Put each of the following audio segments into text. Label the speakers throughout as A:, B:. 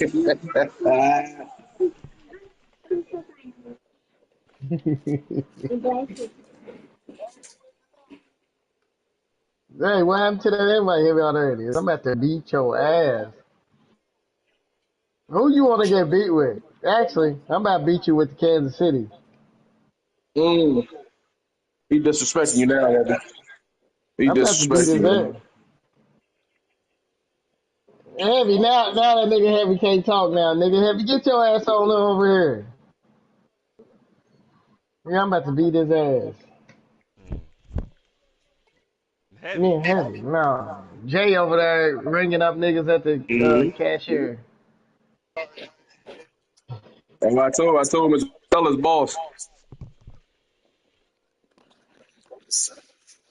A: Hey, what happened to that invite hit me already? I'm about to beat your ass. Who you want to get beat with? Actually, I'm about to beat you with the Kansas City.
B: Mm. He disrespecting you now, Evan. He
A: I'm about to beat his
B: disrespecting
A: ass.
B: you.
A: Heavy, now that nigga Heavy can't talk now. Nigga Heavy, get your ass on over here. Yeah, I'm about to beat his ass.
C: Heavy.
A: Yeah, Heavy. No. Jay over there ringing up niggas at the
B: Mm-hmm.
A: cashier.
B: And I told him to tell his boss.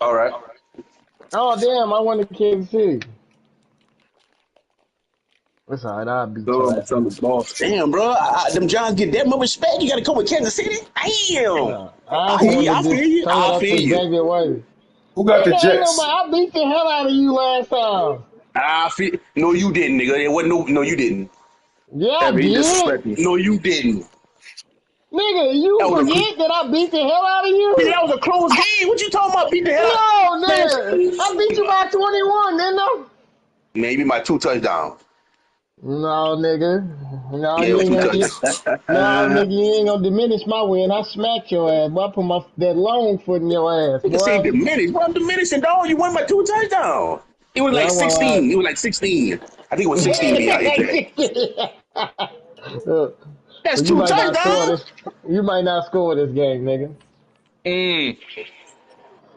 B: All right.
A: Oh, damn, I went to Kansas City. It's alright, I'll beat
B: Told
A: your
B: him to
A: ass.
B: tell his boss.
D: Damn, bro. Them Johns get that much respect. You got to come with Kansas City. Damn.
A: No, I
D: I
A: just
D: hear you.
A: wanted
D: I
A: to
D: feel
A: just
D: you.
A: turn it
D: I
A: up
D: feel
A: to
D: you.
A: Xavier Worthy.
B: Who got the
A: Nigga, ain't
B: Jets?
A: nobody. I beat the hell out of you last time.
D: I feel. No, you didn't, nigga. It wasn't no, you didn't.
A: Yeah, I
B: Evan, he
A: did.
B: disrespecting you.
D: No, you didn't.
A: Nigga, you
D: That was a
A: forget that I beat the hell out of you?
D: that was a close game. What you talking about? Beat the hell out,
A: No,
D: man.
A: nigga. I beat you by 21, didn't I?
D: Maybe my 2 touchdowns.
A: No, nigga. No,
D: Yeah, it
A: you
D: was
A: ain't
D: two
A: gonna.
D: touchdowns.
A: No, nigga, you ain't gonna diminish my win. I smacked your ass, boy. I put that long foot in your ass,
D: You can say
A: boy.
D: diminished. Well, I'm diminishing, dog. You won by 2 touchdowns. It was like
A: Yeah, well,
D: 16. It was like 16. I think it was 16 behind your Jay.
A: well,
D: That's
A: you
D: two
A: might not score
D: touchdowns.
A: this. You might not score this game, nigga.
B: Mm.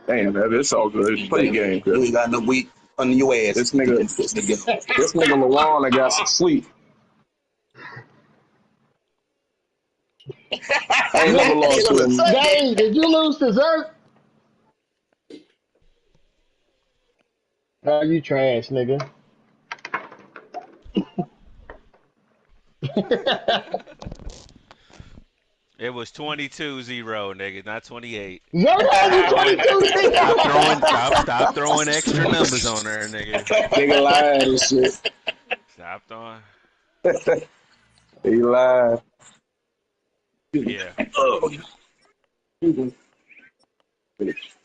B: Damn, Evan, it's all good. Just play the game,
D: You
B: cuz.
D: ain't got no weight under your ass.
B: This nigga, this nigga LeBron, I got some sleep. I ain't never
A: Nigga,
B: lost
D: Niggas on
B: to
D: a
B: him.
D: Sunday.
A: Dang, did you lose to Zerk? Oh, you trash, nigga.
C: It was 22-0, nigga, not 28.
A: Zerk had you
C: Stop throwing
A: 22
C: stop throwing extra numbers on there, nigga.
B: Nigga lied and shit.
C: Stop throwing.
B: He lied.
C: Yeah.
D: Oh,
B: Sit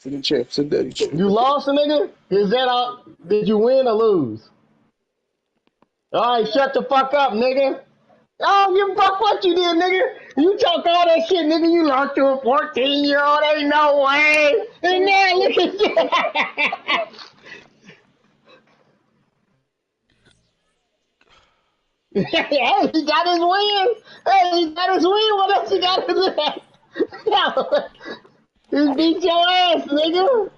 B: in the chair. Sit there.
A: You lost, nigga? Is that all? Did you win or lose? All right, shut the fuck up, nigga. I don't give a fuck what you did, nigga. You talk all that shit, nigga. You lost to a 14-year-old. Ain't no way. And now look at you. Hey, he got his win. Hey, he got his win. What else he got to do? He beat your ass, nigga.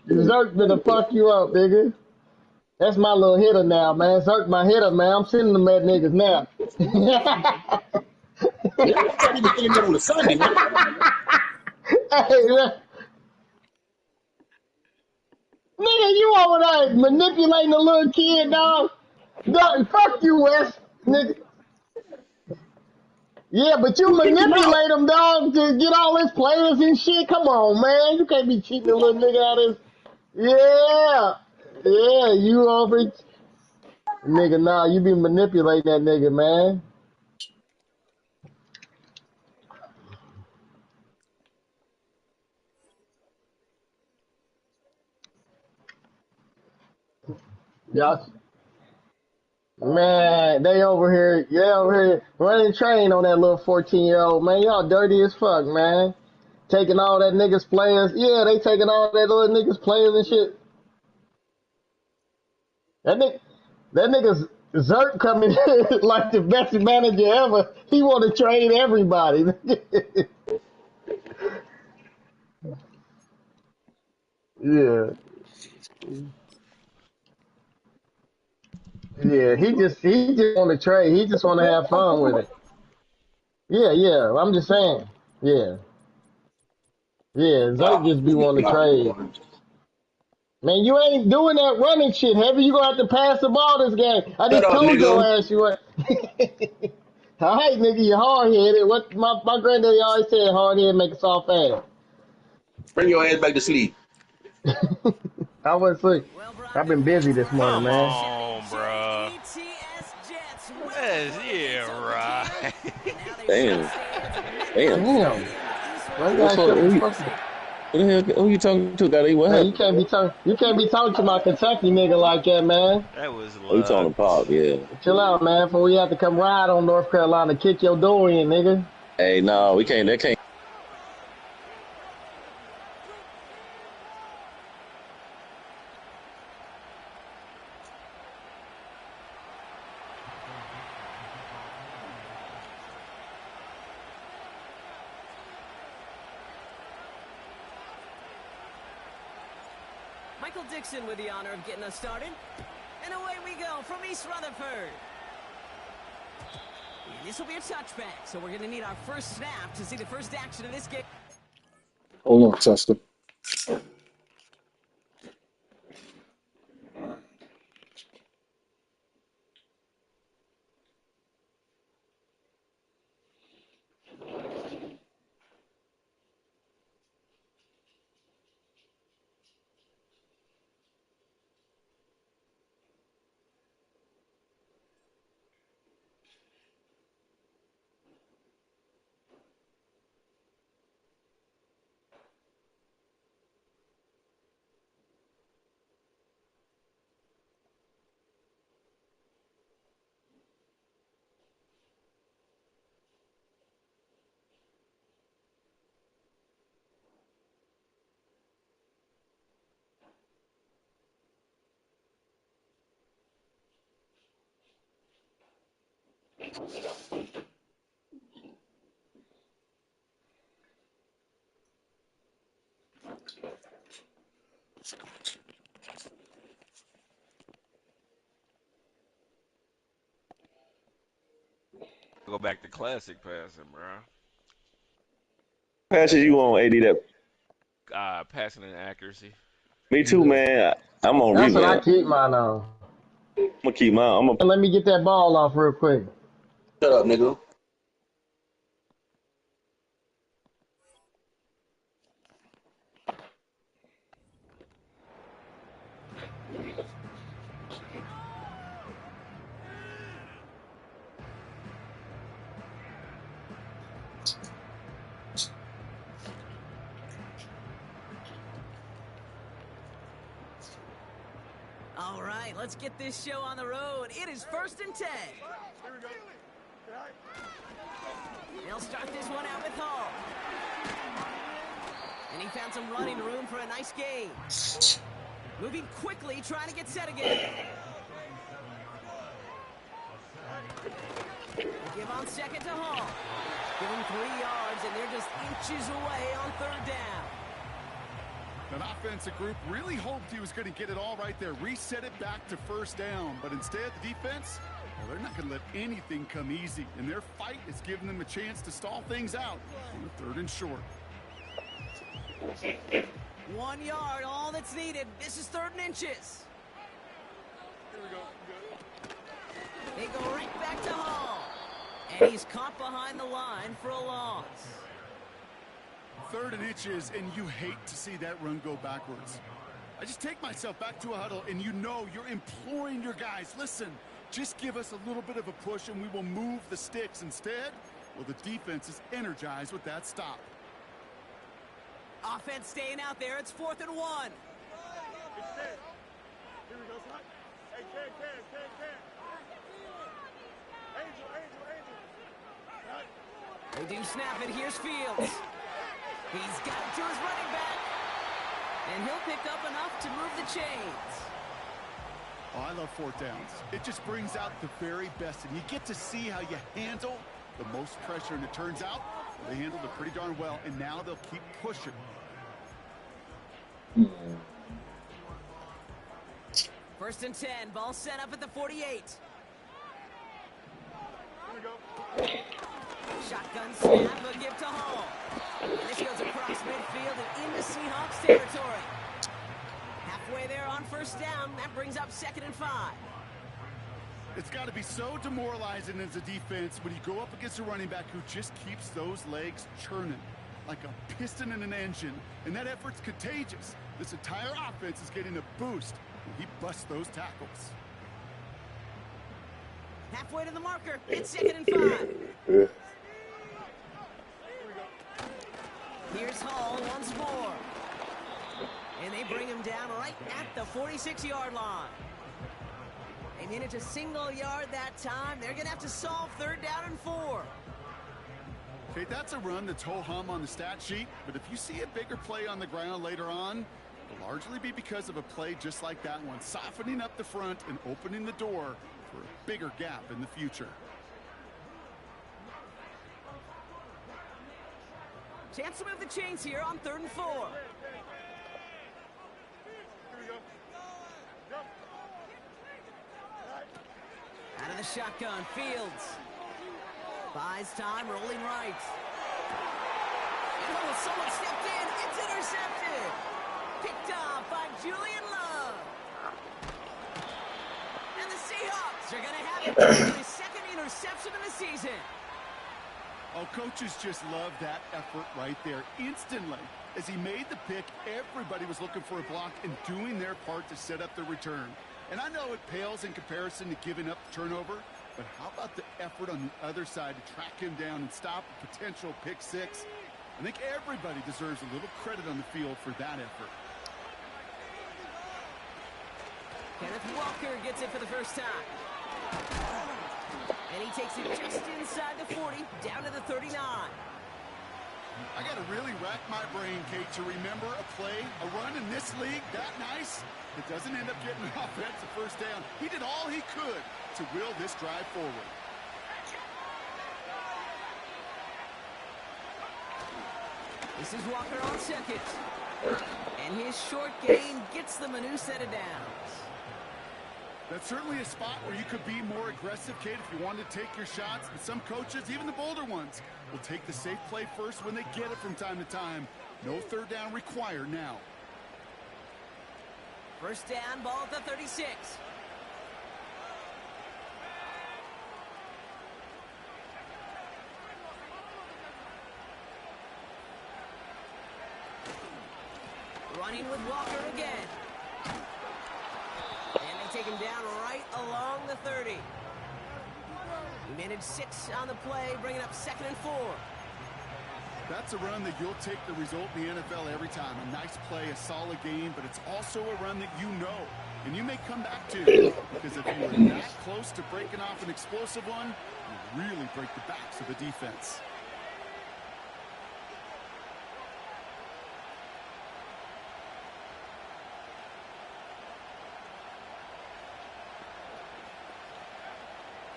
A: Zerk gonna fuck you up, nigga. That's my little hitter now, man. Zerk my hitter, man. I'm sending them at niggas now.
D: yeah, I thought he was getting that on a Sunday, man.
A: Hey, man. Nigga, you over there manipulating a little kid, dog. Dog, fuck you, Wes. Nigga. Yeah, but you
D: Who kicked him out?
A: manipulate him, dog, to get all his players and shit. Come on, man. You can't be cheating a little nigga out of his. Yeah. Yeah, you over. Nigga, nah, you be manipulating that nigga, man. Y'all, man, they over here running train on that little 14-year-old, man. Y'all dirty as fuck, man. Taking all that niggas players. Yeah, they taking all that little niggas players and shit. That nigga, that nigga's Zerk coming like the best manager ever. He want to trade everybody. Yeah, yeah. He just want to trade. He just want to have fun with it. Yeah, yeah. I'm just saying. Yeah, yeah. Zerk just be wanting to trade. Man, you ain't doing that running shit, Heavy. You gonna have to pass the ball this game. I
D: Shut
A: just
D: up,
A: told your
D: nigga.
A: ass you were. All right, nigga, you hard headed. What my granddaddy always said, hard head make a soft ass.
D: Bring your ass back to sleep.
A: I was like, I've been busy this morning,
C: Come
A: man.
C: on, bro. Yeah, right.
D: Damn. Damn.
A: Damn. Why you
D: What's
A: gotta
D: up?
A: shut the
D: Who
A: fuck up?
D: the hell? Who you talking to, Gotti? What
A: Man, you
D: happened?
A: can't be talking to my Kentucky nigga like that, man.
C: That was
D: Oh, you talking
C: luck.
D: to Pop? Yeah.
A: Chill out, man, before we have to come ride on North Carolina, kick your door in, nigga.
D: Hey, no, we can't. That can't.
E: Michael Dixon with the honor of getting us started. And away we go from East Rutherford. And this will be a touchback, so we're going to need our first snap to see the first action of this game.
F: Hold on, Tester.
C: Go back to classic passing, bro.
D: Passes you on AD? That
C: Passing and accuracy.
D: me too, man. I'm on
A: That's what I
D: revamp.
A: keep mine on.
D: I'm gonna keep mine. I'm gonna
A: Let me get that ball off real quick.
D: shut up, nigga.
E: All right, let's get this show on the road. It is 1st and 10. They'll start this one out with Hall. And he found some running room for a nice gain. Moving quickly, trying to get set again. They give on second to Hall. Give him 3 yards, and they're just inches away on 3rd down.
G: That offensive group really hoped he was going to get it all right there, reset it back to 1st down. But instead, the defense, well, they're not going to let anything come easy. And their fight is giving them a chance to stall things out on the 3rd and short.
E: 1 yard, all that's needed. This is 3rd and inches.
G: Here we go.
E: They go right back to Hall. And he's caught behind the line for a loss.
G: 3rd and inches, and you hate to see that run go backwards. I just take myself back to a huddle, and you know you're imploring your guys, listen, just give us a little bit of a push, and we will move the sticks. Instead, well, the defense is energized with that stop.
E: Offense staying out there. It's 4th and 1.
G: Here we go, son. Hey, Ken. Angel.
E: They do snap it. Here's Fields. He's got it to his running back. And he'll pick up enough to move the chains.
G: Oh, I love 4th downs. It just brings out the very best, and you get to see how you handle the most pressure, and it turns out they handled it pretty darn well, and now they'll keep pushing.
E: 1st and 10. Ball set up at the 48.
G: Here we go.
E: Shotgun snap, a give to Hall. And this goes across midfield and into Seahawks territory. Halfway there on 1st down. That brings up 2nd and 5.
G: It's got to be so demoralizing as a defense when you go up against a running back who just keeps those legs churning like a piston in an engine, and that effort's contagious. This entire offense is getting a boost He busts those tackles.
E: Halfway to the marker. It's 2nd and 5. Here's Hall once more. And they bring him down right at the 46-yard line. They manage a single yard that time. They're going to have to solve 3rd down and 4.
G: Okay, that's a run that's ho-hum on the stat sheet, but if you see a bigger play on the ground later on, it'll largely be because of a play just like that one, softening up the front and opening the door for a bigger gap in the future.
E: Chance to move the chains here on 3rd and 4. Out of the shotgun, Fields. Buys time, rolling right. Oh, someone stepped in. It's intercepted. Picked off by Julian Love. And the Seahawks are going to have it for his 2nd interception of the season.
G: Oh, coaches just love that effort right there. Instantly, as he made the pick, everybody was looking for a block and doing their part to set up the return. And I know it pales in comparison to giving up the turnover, but how about the effort on the other side to track him down and stop a potential pick 6? I think everybody deserves a little credit on the field for that effort.
E: Kenneth Walker gets it for the first time. And he takes it just inside the 40, down to the 39.
G: I got to really rack my brain, Kate, to remember a play, a run in this league that nice. It doesn't end up getting an offensive first down. He did all he could to will this drive forward.
E: This is Walker on 2nd. And his short gain gets them a new set of downs.
G: That's certainly a spot where you could be more aggressive, Kate, if you wanted to take your shots. But some coaches, even the bolder ones, will take the safe play first when they get it from time to time. No 3rd down required now.
E: First down, ball at the 36. Running with Walker again. And they take him down right along the 30. He managed 6 on the play, bringing up 2nd and 4.
G: That's a run that you'll take the result in the NFL every time. A nice play, a solid game, but it's also a run that you know, and you may come back to. Because if you were that close to breaking off an explosive one, you really break the backs of the defense.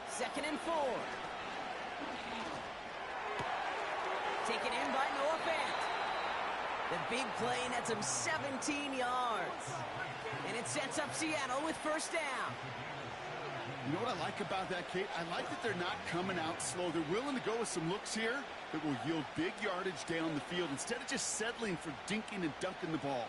E: Second and 4. Taken in by Noah Fant. The big play nets him 17 yards. And it sets up Seattle with first down.
G: You know what I like about that, Kate? I like that they're not coming out slow. They're willing to go with some looks here that will yield big yardage down the field instead of just settling for dinking and dunking the ball.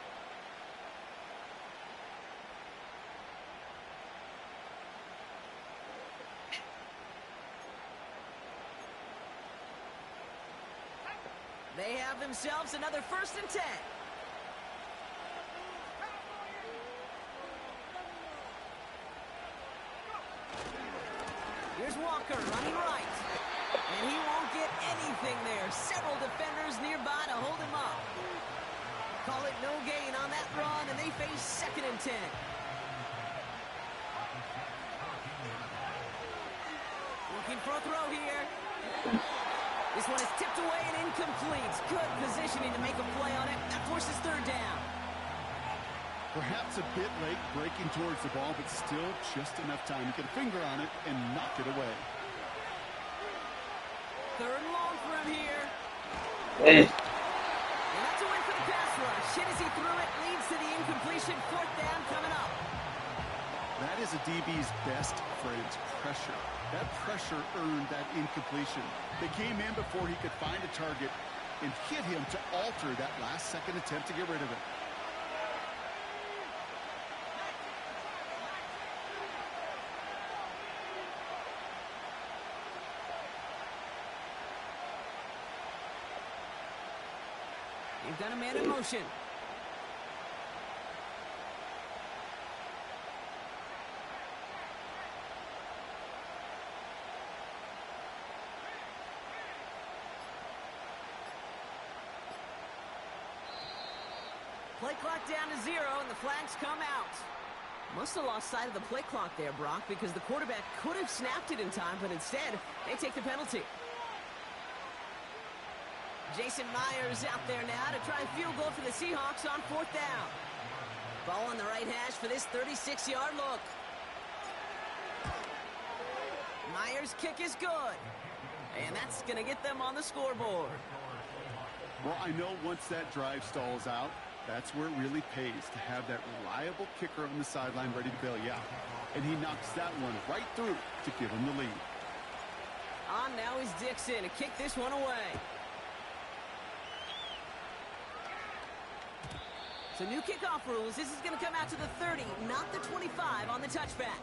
E: They have themselves another 1st and 10. Here's Walker running right. And he won't get anything there. Several defenders nearby to hold him up. Call it no gain on that run, and they face 2nd and 10. Looking for a throw here. This one is tipped away and incomplete. Good positioning to make a play on it. That forces 3rd down.
G: Perhaps a bit late breaking towards the ball, but still just enough time to get a finger on it and knock it away.
E: 3rd and long for him here. And that's a win for the pass rush. Hit as he threw it, leads to the incompletion. 4th down coming up.
G: That is a DB's best friend, pressure. That pressure earned that incompletion. They came in before he could find a target and hit him to alter that last-second attempt to get rid of it.
E: You've got a man in motion. Play clock down to 0, and the flags come out. Must have lost sight of the play clock there, Brock, because the quarterback could have snapped it in time, but instead, they take the penalty. Jason Myers out there now to try a field goal for the Seahawks on 4th down. Ball on the right hash for this 36-yard look. Myers' kick is good. And that's going to get them on the scoreboard.
G: Well, I know once that drive stalls out, that's where it really pays to have that reliable kicker on the sideline ready to bail you out. And he knocks that one right through to give him the lead.
E: On now is Dixon to kick this one away. So new kickoff rules. This is going to come out to the 30, not the 25 on the touchback.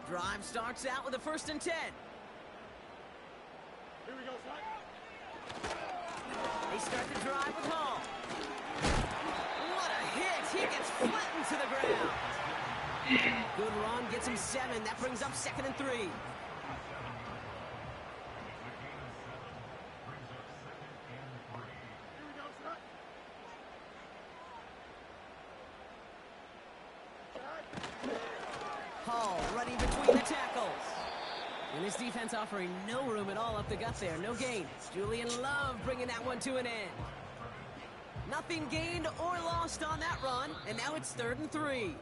E: Drive starts out with a 1st and 10.
G: Here we go, son.
E: They start the drive with Hall. What a hit! He gets flattened to the ground. Good run, gets him 7. That brings up 2nd and 3. Hall running between the tackles. And this defense offering no room at all up the gut there. No gain. Julian Love bringing that one to an end. Nothing gained or lost on that run. And now it's 3rd and 3.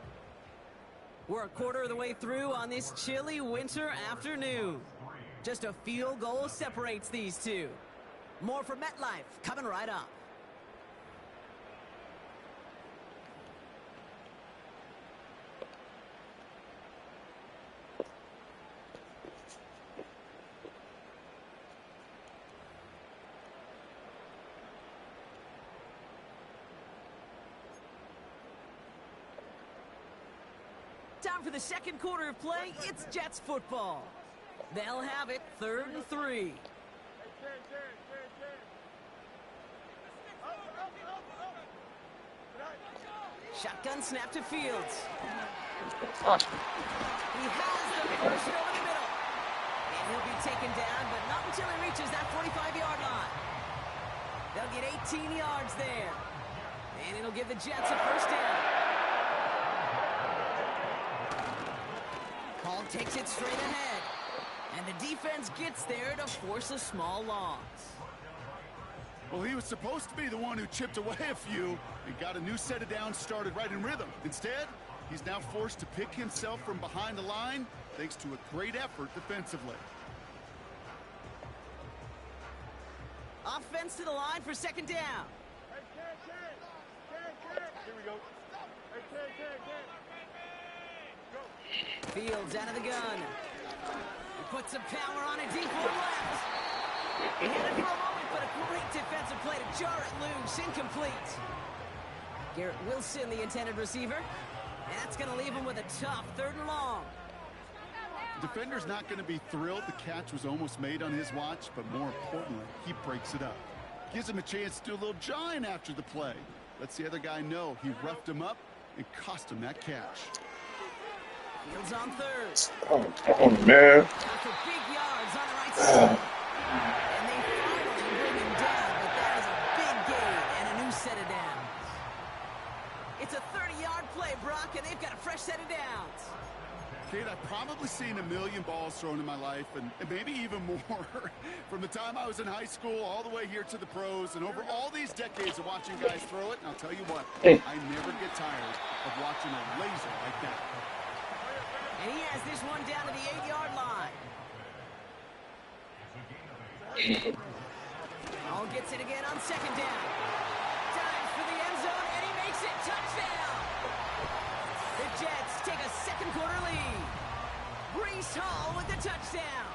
E: We're a quarter of the way through on this chilly winter afternoon. Just a field goal separates these two. More from MetLife coming right up. Time for the second quarter of play. It's Jets football. They'll have it 3rd and 3. Shotgun snap to Fields. He has the first over the middle. And he'll be taken down, but not until he reaches that 45-yard line. They'll get 18 yards there. And it'll give the Jets a 1st down. Hall takes it straight ahead. And the defense gets there to force a small loss.
G: Well, he was supposed to be the one who chipped away a few and got a new set of downs started right in rhythm. Instead, he's now forced to pick himself from behind the line thanks to a great effort defensively.
E: Offense to the line for 2nd down.
G: Here we go.
E: Fields out of the gun. He puts some power on it deep one left. He had it for a moment, but a great defensive play to jar it loose. Incomplete. Garrett Wilson, the intended receiver. And that's going to leave him with a tough 3rd and long.
G: The defender's not going to be thrilled the catch was almost made on his watch, but more importantly, he breaks it up. Gives him a chance to do a little jawing after the play. Lets the other guy know he roughed him up and cost him that catch.
E: Fields on 3rd.
B: Oh, man.
E: For big yards on the right side. And they finally bring him down, but that is a big gain and a new set of downs. It's a 30-yard play, Brock, and they've got a fresh set of downs.
G: Kate, I've probably seen a million balls thrown in my life, and maybe even more. From the time I was in high school all the way here to the pros, and over all these decades of watching guys throw it, and I'll tell you what, I never get tired of watching a laser like that.
E: And he has this one down to the 8-yard line. Hall gets it again on 2nd down. Dives for the end zone, and he makes it. Touchdown! The Jets take a second quarter lead. Breece Hall with the touchdown.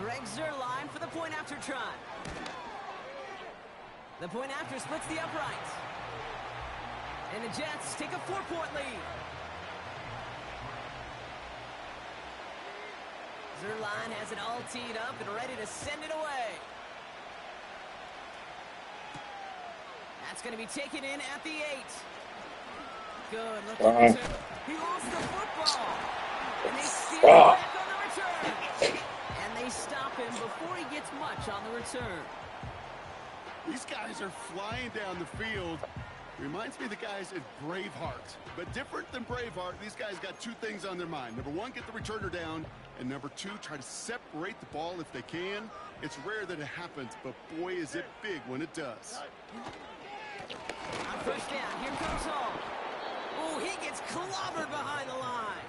E: Greg Zuerlein for the point after try. The point after splits the uprights. And the Jets take a 4-point lead. Zuerlein has it all teed up and ready to send it away. That's going to be taken in at the 8. Good. Look at return. He lost the football. And they steal it back on the return. And they stop him before he gets much on the return.
G: These guys are flying down the field. Reminds me of the guys at Braveheart. But different than Braveheart, these guys got two things on their mind. Number one, get the returner down. And number two, try to separate the ball if they can. It's rare that it happens, but boy, is it big when it does.
E: On first down, here comes Hall. Oh, he gets clobbered behind the line.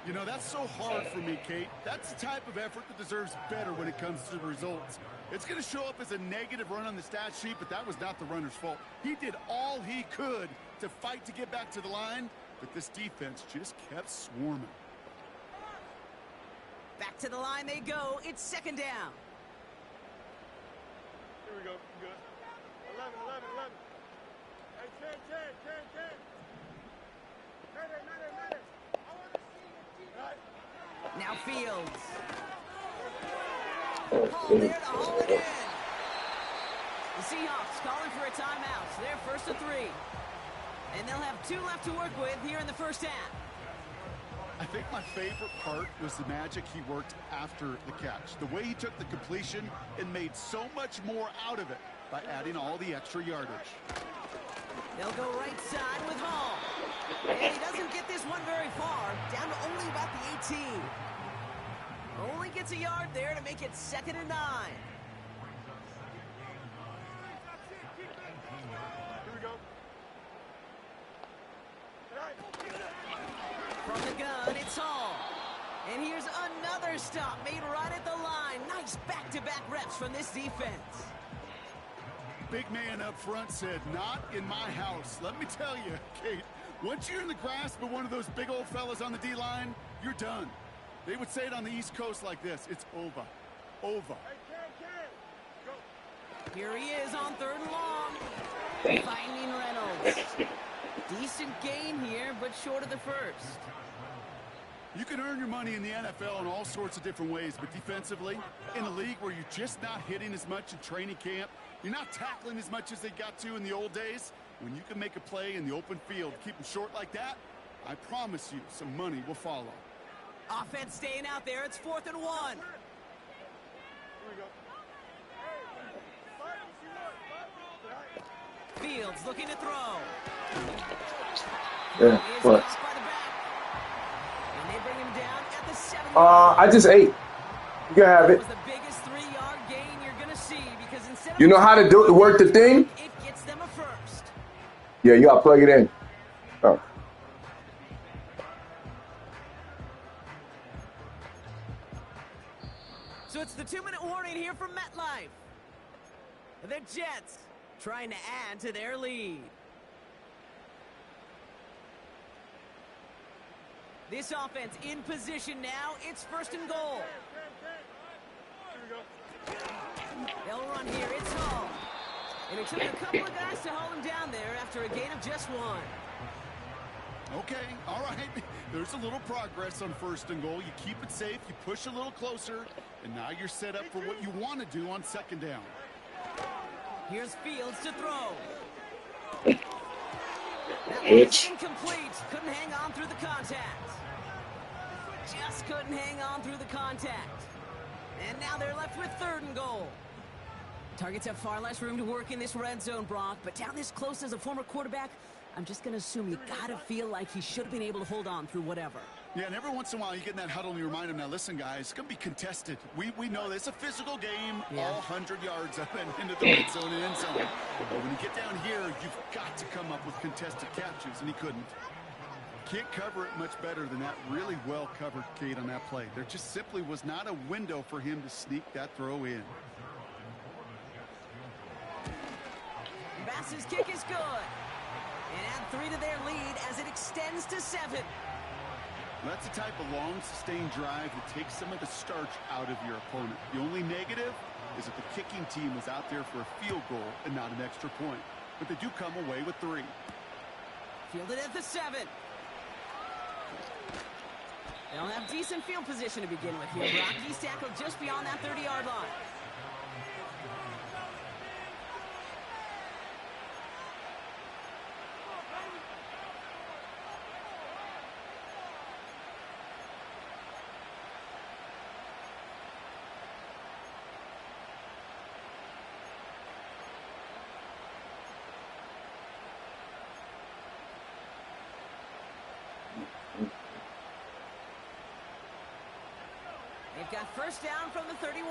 G: You know, that's so hard for me, Kate. That's the type of effort that deserves better when it comes to the results. It's going to show up as a negative run on the stat sheet, but that was not the runner's fault. He did all he could to fight to get back to the line, but this defense just kept swarming.
E: Back to the line they go. It's second down.
G: Here we go. Good. 11, 11, 11. Hey, 10.
E: Now Fields. Hall there to haul it in. The Seahawks calling for a timeout. They're first and 3. And they'll have 2 left to work with here in the first half.
G: I think my favorite part was the magic he worked after the catch. The way he took the completion and made so much more out of it by adding all the extra yardage.
E: They'll go right side with Hall. And he doesn't get this one very far, down to only about the 18. Only gets a yard there to make it 2nd and 9.
G: Here we go.
E: From the gun, it's Hall. And here's another stop made right at the line. Nice back-to-back reps from this defense.
G: Big man up front said, not in my house. Let me tell you, Kate, once you're in the grasp of one of those big old fellas on the D-line, you're done. They would say it on the East Coast like this, it's over. Over.
E: Here he is on 3rd and long. Finding Reynolds. Decent gain here, but short of the first.
G: You can earn your money in the NFL in all sorts of different ways, but defensively, in a league where you're just not hitting as much in training camp, you're not tackling as much as they got to in the old days, when you can make a play in the open field, keep them short like that, I promise you some money will follow.
E: Offense staying out there. It's 4th and 1. Fields looking to throw.
F: Yeah, what?
E: And they bring him down at the 7.
F: I just ate. You can have it.
E: Was the biggest 3-yard gain you're gonna see because instead of
F: You know how to do it, work the thing?
E: it gets them a first.
F: Yeah, you gotta plug it in. Oh.
E: So it's the 2-minute warning here from MetLife. The Jets trying to add to their lead. This offense in position now. It's 1st and goal. They'll run here. It's Hall. And it took a couple of guys to hold him down there after a gain of just 1.
G: Okay, all right. There's a little progress on 1st and goal. You keep it safe, you push a little closer, and now you're set up for what you want to do on 2nd down.
E: Here's Fields to throw. That one's incomplete. Couldn't hang on through the contact. Just couldn't hang on through the contact. And now they're left with 3rd and goal. Targets have far less room to work in this red zone, Brock, but down this close as a former quarterback, I'm just going to assume you got to feel like he should have been able to hold on through whatever.
G: Yeah, and every once in a while you get in that huddle and you remind him, now listen, guys, it's going to be contested. We know this. It's a physical game, all 100 yards up and into the red zone and end zone. But when you get down here, you've got to come up with contested catches, and he couldn't. Can't cover it much better than that. Really well covered, Kate, on that play. There just simply was not a window for him to sneak that throw in.
E: Bass's kick is good. And add 3 to their lead as it extends to 7.
G: That's the type of long, sustained drive that takes some of the starch out of your opponent. The only negative is that the kicking team was out there for a field goal and not an extra point. But they do come away with 3.
E: Fielded at the 7. They'll have decent field position to begin with here. Brock, he's tackled just beyond that 30-yard line. got first down from the 31.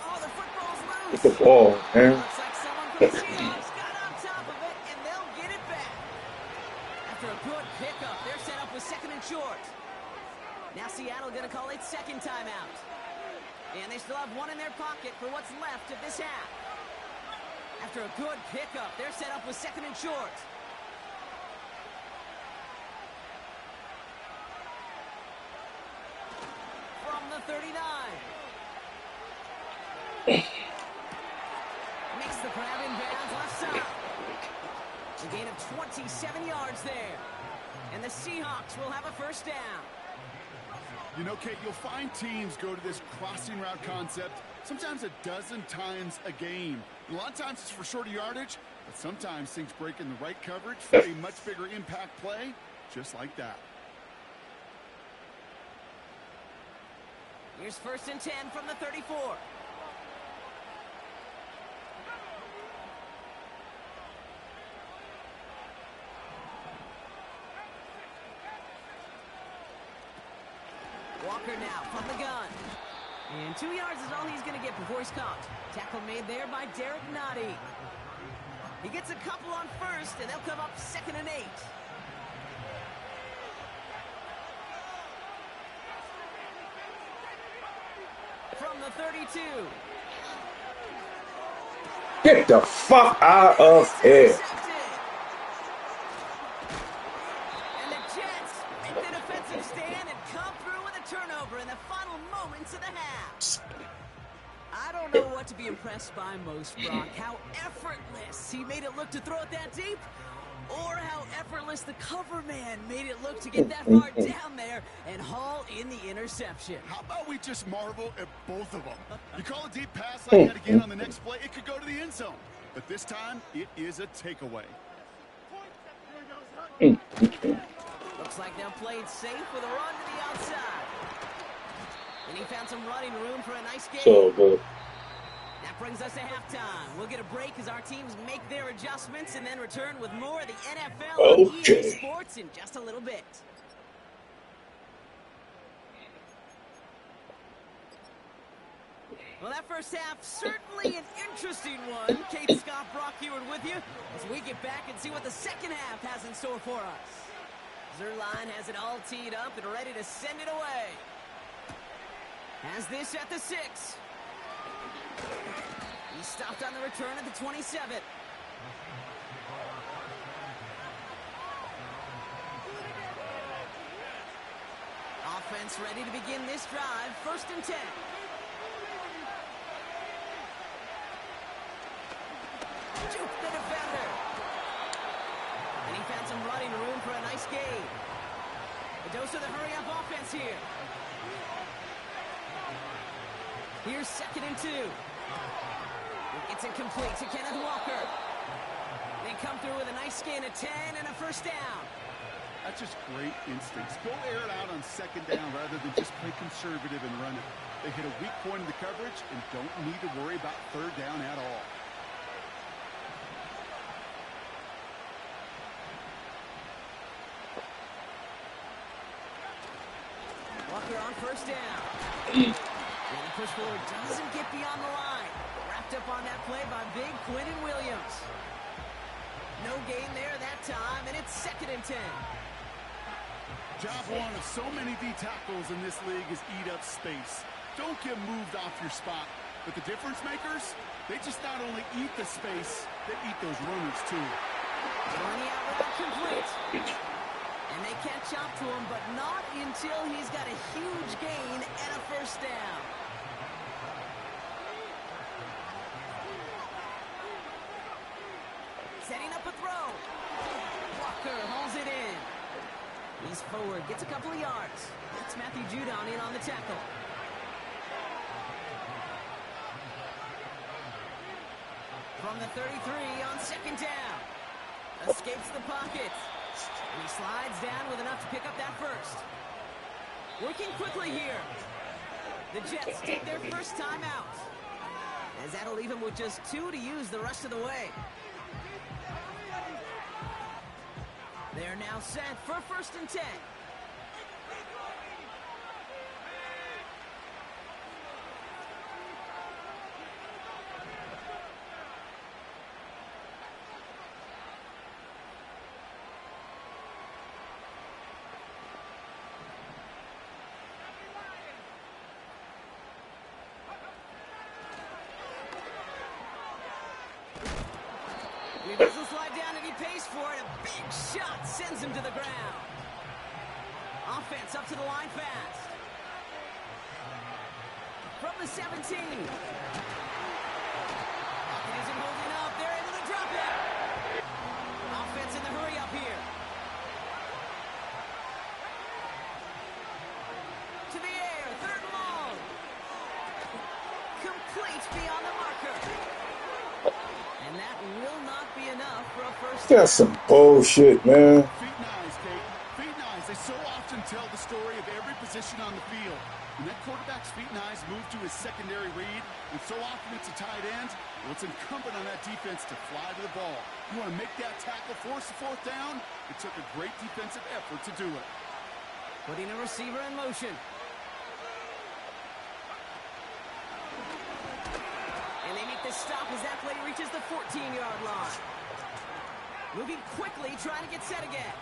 E: Oh, the football's loose.
F: Get the ball, man.
E: Looks like someone from the Seahawks got on top of it, and they'll get it back. After a good pickup, they're set up with second and short. Now Seattle going to call its second timeout. And they still have one in their pocket for what's left of this half. After a good pickup, they're set up with second and short. From the 39. Makes the grab in bounds left side. A gain of 27 yards there. And the Seahawks will have a first down.
G: You know, Kate, you'll find teams go to this crossing route concept sometimes a dozen times a game. A lot of times it's for shorter yardage, but sometimes things break in the right coverage for a much bigger impact play, just like that.
E: Here's first and 10 from the 34. Walker now from the gun. And 2 yards is all he's going to get before he's caught. Tackle made there by Derek Nottie. He gets a couple on first, and they'll come up 2nd and 8. From the 32.
F: Get the fuck out of here.
E: And the Jets make the defensive stand and come through with a turnover in the final moments of the half. I don't know what to be impressed by most, Brock. How effortless he made it look to throw it that deep, or how effortless the cover man made it look to get that far down there and haul in the interception.
G: How about we just marvel at both of them? You call a deep pass like that again on the next play, it could go to the end zone. But this time, it is a takeaway.
E: Looks like they'll play it safe with a run to the outside. And he found some running room for a nice game.
F: So good.
E: That brings us to halftime. We'll get a break as our teams make their adjustments and then return with more of the NFL on EA Sports in just a little bit. Well, that first half, certainly an interesting one. Kate, Scott, Brock Heward with you as we get back and see what the second half has in store for us. Zerline has it all teed up and ready to send it away. Has this at the 6. He stopped on the return at the 27. Offense ready to begin this drive. First and 10. Juke the defender. And he found some running room for a nice gain. A dose of the hurry-up offense here. Here's 2nd and 2. It's incomplete to Kenneth Walker. They come through with a nice gain of 10 and a first down.
G: That's just great instincts. Go air it out on 2nd down rather than just play conservative and run it. They hit a weak point in the coverage and don't need to worry about 3rd down at all.
E: Walker on first down. And the push forward doesn't get beyond the line. Wrapped up on that play by big Quinton Williams. No gain there that time, and it's 2nd and 10.
G: Job one of so many D tackles in this league is eat up space. Don't get moved off your spot. But the difference makers, they just not only eat the space, they eat those runners too.
E: 20 out route complete. And they catch up to him, but not until he's got a huge gain and a first down. Setting up a throw. Walker hauls it in. He's forward, gets a couple of yards. That's Matthew Judon in on the tackle. From the 33 on 2nd down. Escapes the pocket. And he slides down with enough to pick up that first. Working quickly here. The Jets take their first time out. As that'll leave him with just 2 to use the rest of the way. now set for 1st and 10. He doesn't slide down and he pays for it. A big shot sends him to the ground. Offense up to the line fast. From the 17. It isn't holding up. They're able to drop it. Offense in the hurry up here. To the air. 3rd and long. Complete beyond the marker. And that will not be enough for a first down.
F: That's some bullshit, man.
G: Feet nice, Kate. Feet nice. They so often tell the story of every position on the field. When that quarterback's feet nice move to his secondary read, and so often it's a tight end, well, it's incumbent on that defense to fly to the ball. You want to make that tackle, force the 4th down? It took a great defensive effort to do it.
E: Putting a receiver in motion. And they make the stop as that play reaches the 14-yard line. Moving quickly, trying to get set again.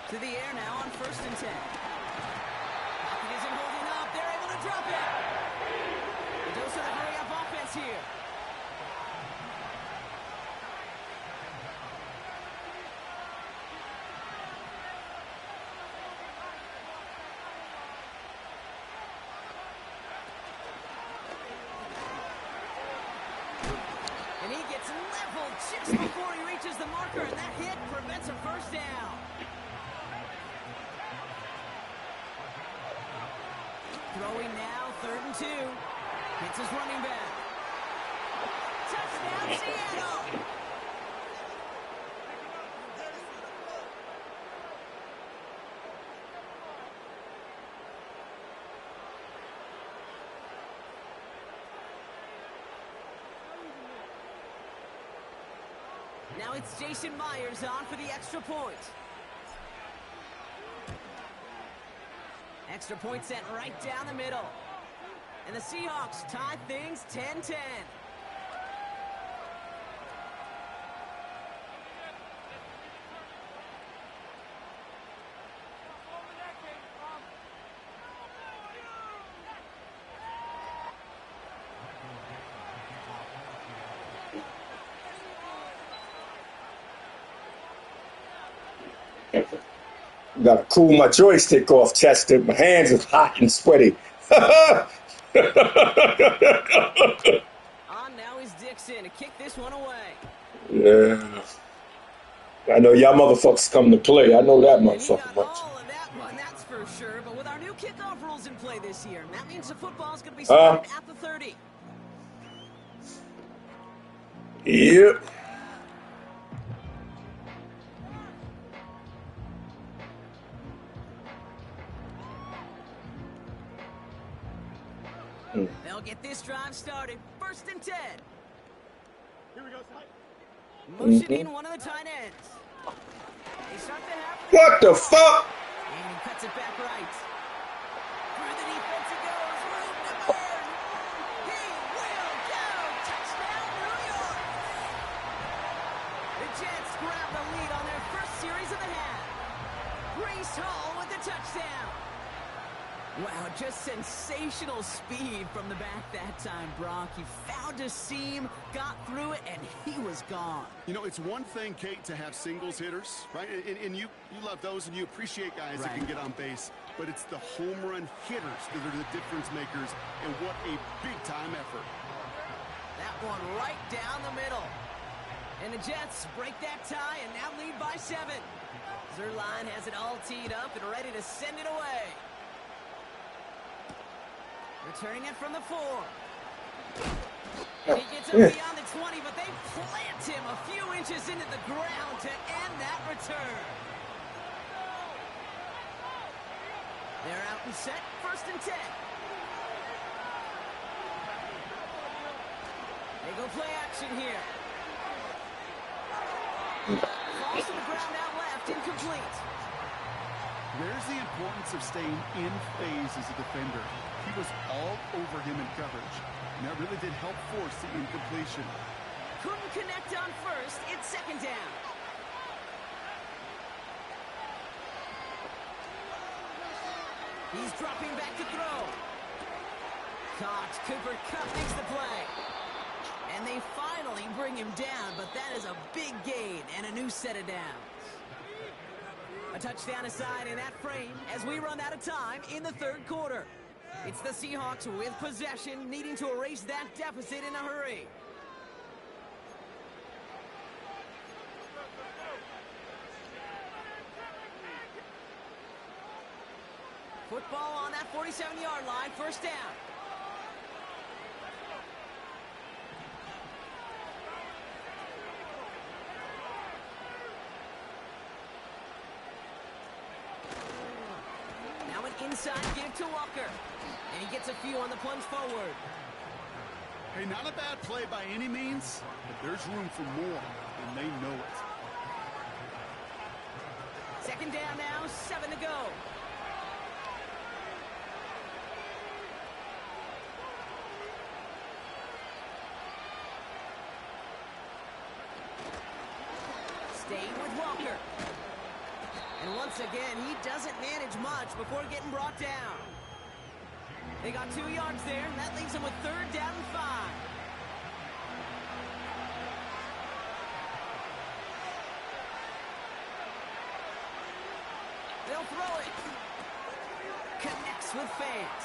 E: To the air now on 1st and 10. Pocket isn't holding up. They're able to drop it. A dose of the hurry-up offense here. And he gets leveled just before he reaches the marker, and that hit prevents a first down. Throwing now, 3rd and 2. Hits his running back. Touchdown, Seattle! Now it's Jason Myers on for the extra point. Extra point sent right down the middle. And the Seahawks tie things 10-10.
F: Gotta cool my joystick off, Chester. My hands are hot and sweaty.
E: On now is Dixon to kick this one away.
F: Yeah. I know y'all motherfuckers come to play. I know that
E: And he
F: motherfucker
E: got
F: much.
E: all of that one, that's for sure. But with our new kickoff rules in play this year, that means the football's going to be started at the 30.
F: Yep.
E: They'll get this drive started. 1st and 10.
G: Here we go,
E: Motioning one of the tight ends. They start the half.
F: What the fuck?
E: And he cuts it back right. Through the defense it goes. Room to burn. He will go. Touchdown, New York. The Jets grab the lead on their first series of the half. Breece Hall with the touchdown. Wow, just sensational speed from the back that time, Brock. He found a seam, got through it, and he was gone.
G: You know, it's one thing, Kate, to have singles hitters, right? And you love those and you appreciate guys that can get on base. But it's the home run hitters that are the difference makers, and what a big-time effort.
E: That one right down the middle. And the Jets break that tie and now lead by 7. Zerline has it all teed up and ready to send it away. Returning it from the 4. And he gets up beyond the 20, but they plant him a few inches into the ground to end that return. They're out and set, 1st and 10. They go play action here. Falls to the ground out left, incomplete.
G: There's the importance of staying in phase as a defender. He was all over him in coverage, and that really did help force the incompletion.
E: Couldn't connect on first. It's second down. He's dropping back to throw. Caught. Cooper Kupp makes the play. And they finally bring him down, but that is a big gain and a new set of downs. A touchdown aside in that frame as we run out of time in the third quarter. It's the Seahawks with possession, needing to erase that deficit in a hurry. Football on that 47-yard line, first down. Now an inside give to Walker. And he gets a few on the plunge forward.
G: Hey, not a bad play by any means, but there's room for more, and they know it.
E: Second down now, 7 to go. Staying with Walker. And once again, he doesn't manage much before getting brought down. They got 2 yards there, and that leaves them with third down and 5. They'll throw it. Connects with fans.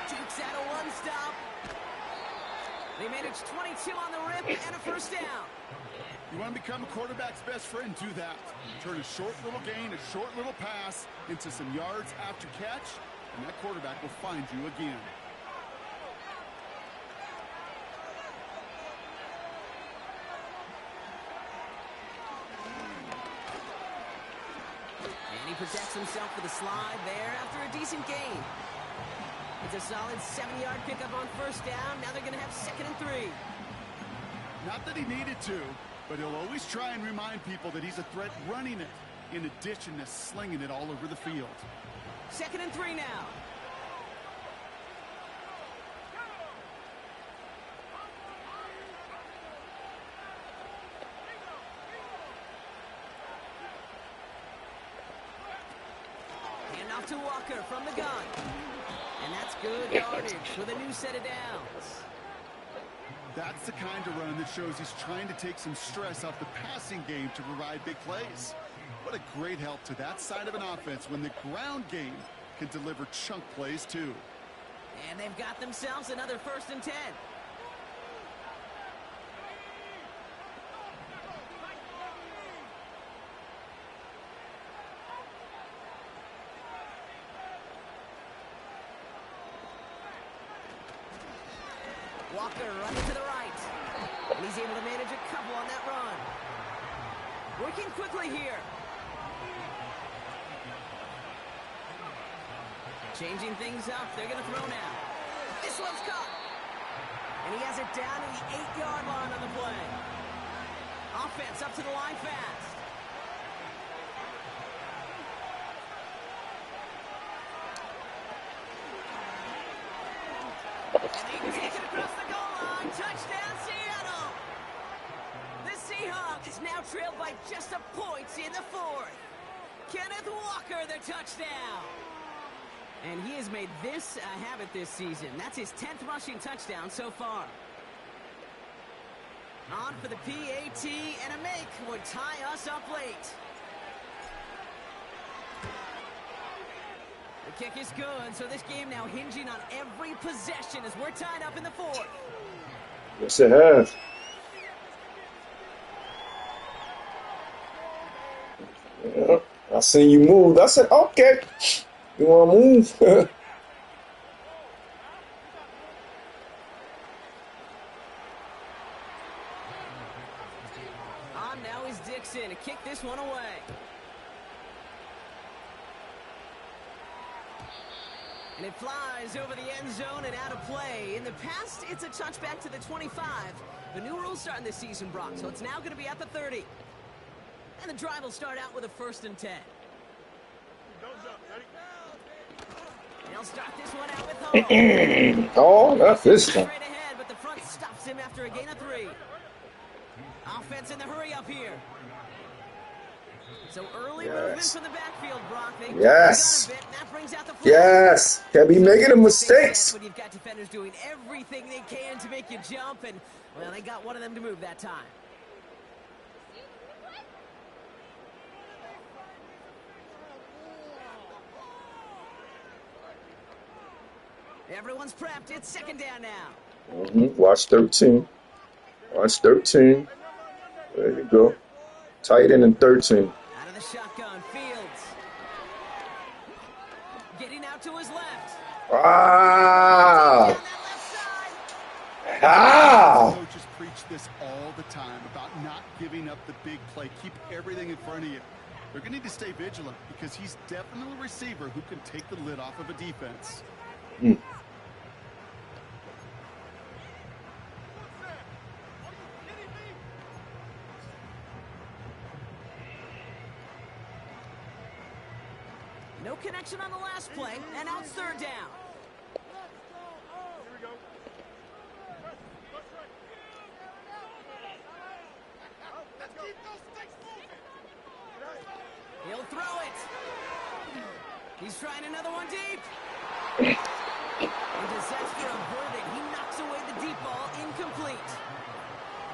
E: Dukes out a one-stop. They manage 22 on the rip and a first down.
G: You want to become a quarterback's best friend, do that. Turn a short little gain, a short little pass into some yards after catch, and that quarterback will find you again.
E: And he protects himself for the slide there after a decent gain. It's a solid 7-yard pickup on first down. Now they're going to have 2nd and 3.
G: Not that he needed to, but he'll always try and remind people that he's a threat running it, in addition to slinging it all over the field.
E: 2nd and 3 now. Hand off to Walker from the gun. And that's good yardage with a new set of downs.
G: That's the kind of run that shows he's trying to take some stress off the passing game to provide big plays. What a great help to that side of an offense when the ground game can deliver chunk plays too.
E: And they've got themselves another 1st and 10. Walker running to the right. And he's able to manage a couple on that run. Working quickly here. Changing things up. They're going to throw now. This one's caught. And he has it down to the 8-yard line on the play. Offense up to the line fast. And they take it across the goal line. Touchdown, Seattle. The Seahawks is now trailed by just a point in the 4th. Kenneth Walker, the touchdown. And he has made this a habit this season. That's his 10th rushing touchdown so far. On for the PAT, and a make would tie us up late. The kick is good, so this game now hinging on every possession as we're tied up in the 4th.
F: Yes, it has. Yeah, I seen you move. I said, okay, you want to move?
E: On now is Dixon to kick this one away. And it flies over the end zone and out of play. In the past, it's a touchback to the 25. The new rule starting this season, Brock, so it's now going to be at the 30. And the drive will start out with a 1st and 10. They'll start this one out with home.
F: Oh, that's this one.
E: Straight ahead, but the front stops him after a gain of 3. Offense in the hurry up here. So early movement from the backfield, Brock.
F: Yes.
E: A bit, and that brings out the flag.
F: Yes. Can't be making the mistakes.
E: When you've got defenders doing everything they can to make you jump, and, well, they got one of them to move that time. Everyone's prepped. It's 2nd down now.
F: Watch 13. Watch 13. There you go. Tight end and 13.
E: Out of the shotgun, Fields. Getting out to his left.
F: Ah! Ah!
G: Coaches preach this all the time about not giving up the big play. Keep everything in front of you. They're going to need to stay vigilant because he's definitely a receiver who can take the lid off of a defense.
E: No connection on the last play, and now it's 3rd down. He'll throw it. He's trying another one deep. A disaster averted. He knocks away the deep ball, incomplete.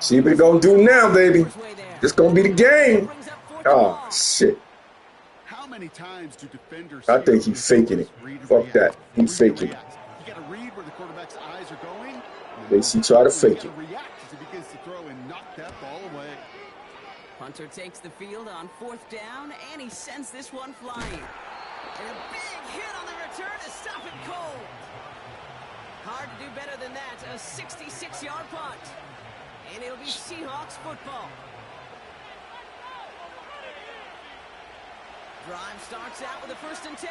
F: See what we gonna do now, baby. This gonna be the game. Oh, shit.
G: How many times do defenders
F: I think he's faking it. Fuck that. He's faking it.
G: You got to read where the quarterback's eyes are going.
F: They see try to fake it.
G: React as he begins to throw and knock that ball away.
E: Hunter takes the field on 4th down, and he sends this one flying. And a big hit on the return to stop it cold. Hard to do better than that. A 66-yard punt. And it'll be Seahawks football. Drive starts out with a 1st and 10.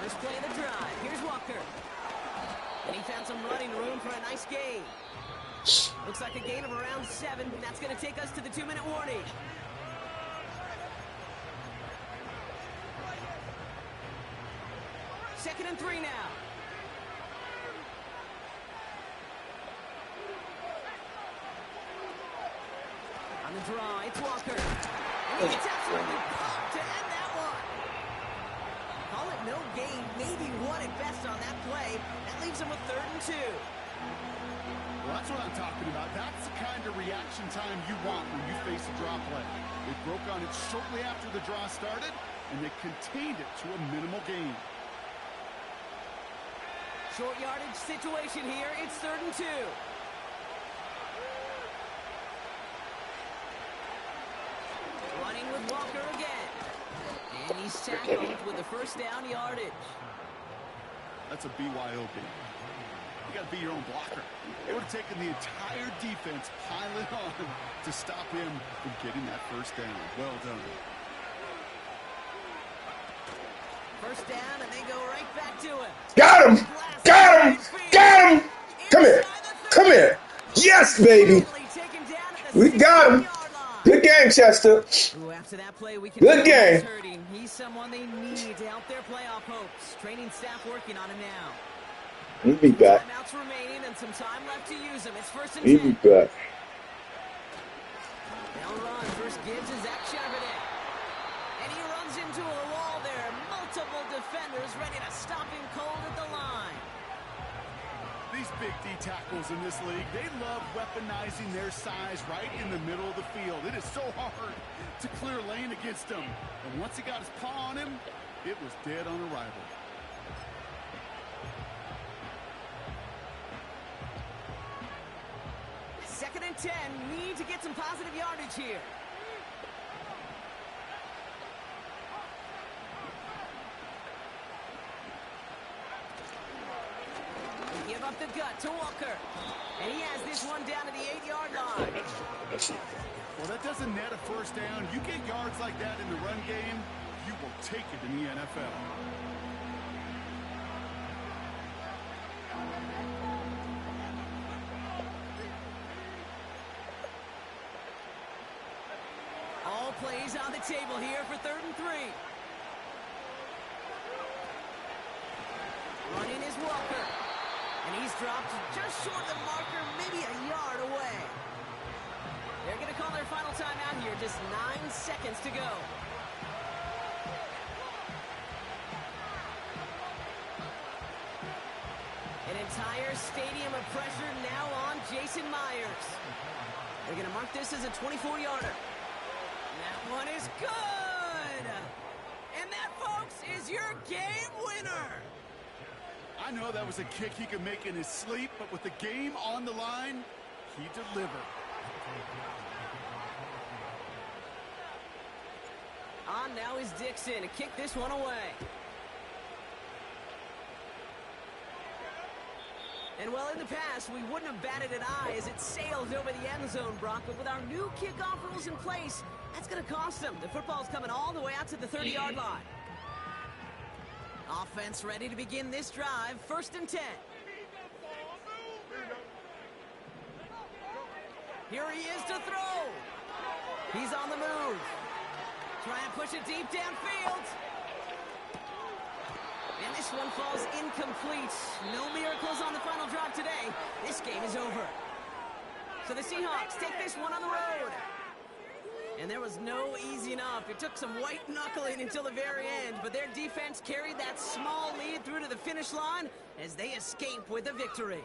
E: First play of the drive. Here's Walker. And he found some running room for a nice gain. Looks like a gain of around 7, and that's going to take us to the 2-minute warning. Second and 3 now. On the draw, it's Walker. And he gets absolutely pumped to end that one. Call it no gain, maybe 1 at best on that play. That leaves him with 3rd and 2.
G: Well, that's what I'm talking about. That's the kind of reaction time you want when you face a draw play. They broke on it shortly after the draw started, and they contained it to a minimal gain.
E: Short yardage situation here. It's 3rd and 2. Running with Walker again. And he's tackled with the 1st down yardage.
G: That's a BYOB. You got to be your own blocker. It would have taken the entire defense piling on to stop him from getting that 1st down. Well done.
E: 1st down, and they go right back to him.
F: Got him! Got him! Got him! Come here! Come here! Yes, baby! We got him! Good game, Chester.
E: After that play, we can
F: good game.
E: He's someone they need to help their playoff hopes. Training staff working on him now.
F: He'll be back.
E: Timeouts remaining and some time left to use them. It's 1st and 10.
F: He'll be back.
E: They'll run. First gives is Zach Charbonnet. And he runs into a wall there. Multiple defenders ready to stop him cold at the line.
G: These big D tackles in this league, they love weaponizing their size right in the middle of the field. It is so hard to clear lane against him. And once he got his paw on him, it was dead on arrival.
E: Second and 10. Need to get some positive yardage here. They give up the gut to Walker. And he has this one down to the 8-yard line.
G: Well, that doesn't net a 1st down. You get yards like that in the run game, you will take it in the NFL.
E: All plays on the table here for 3rd and 3. Running is Walker. And he's dropped just short of the marker, maybe a yard away. They're going to call their final timeout here. Just 9 seconds to go. An entire stadium of pressure now on Jason Myers. They're going to mark this as a 24-yarder. That one is good! And that, folks, is your game winner!
G: I know that was a kick he could make in his sleep, but with the game on the line, he delivered.
E: On now is Dixon to kick this one away. And well, in the past, we wouldn't have batted an eye as it sailed over the end zone, Brock. But with our new kickoff rules in place, that's going to cost them. The football's coming all the way out to the 30-yard line. Offense ready to begin this drive. 1st and 10. Here he is to throw. He's on the move. Trying to push it deep downfield. And this one falls incomplete. No miracles on the final drive today. This game is over. So the Seahawks take this one on the road. And there was no easy enough. It took some white knuckling until the very end, but their defense carried that small lead through to the finish line as they escape with a victory.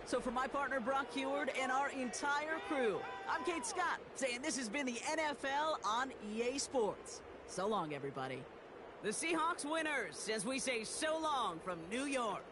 E: So for my partner, Brock Heward, and our entire crew, I'm Kate Scott, saying this has been the NFL on EA Sports. So long, everybody. The Seahawks winners, as we say so long from New York.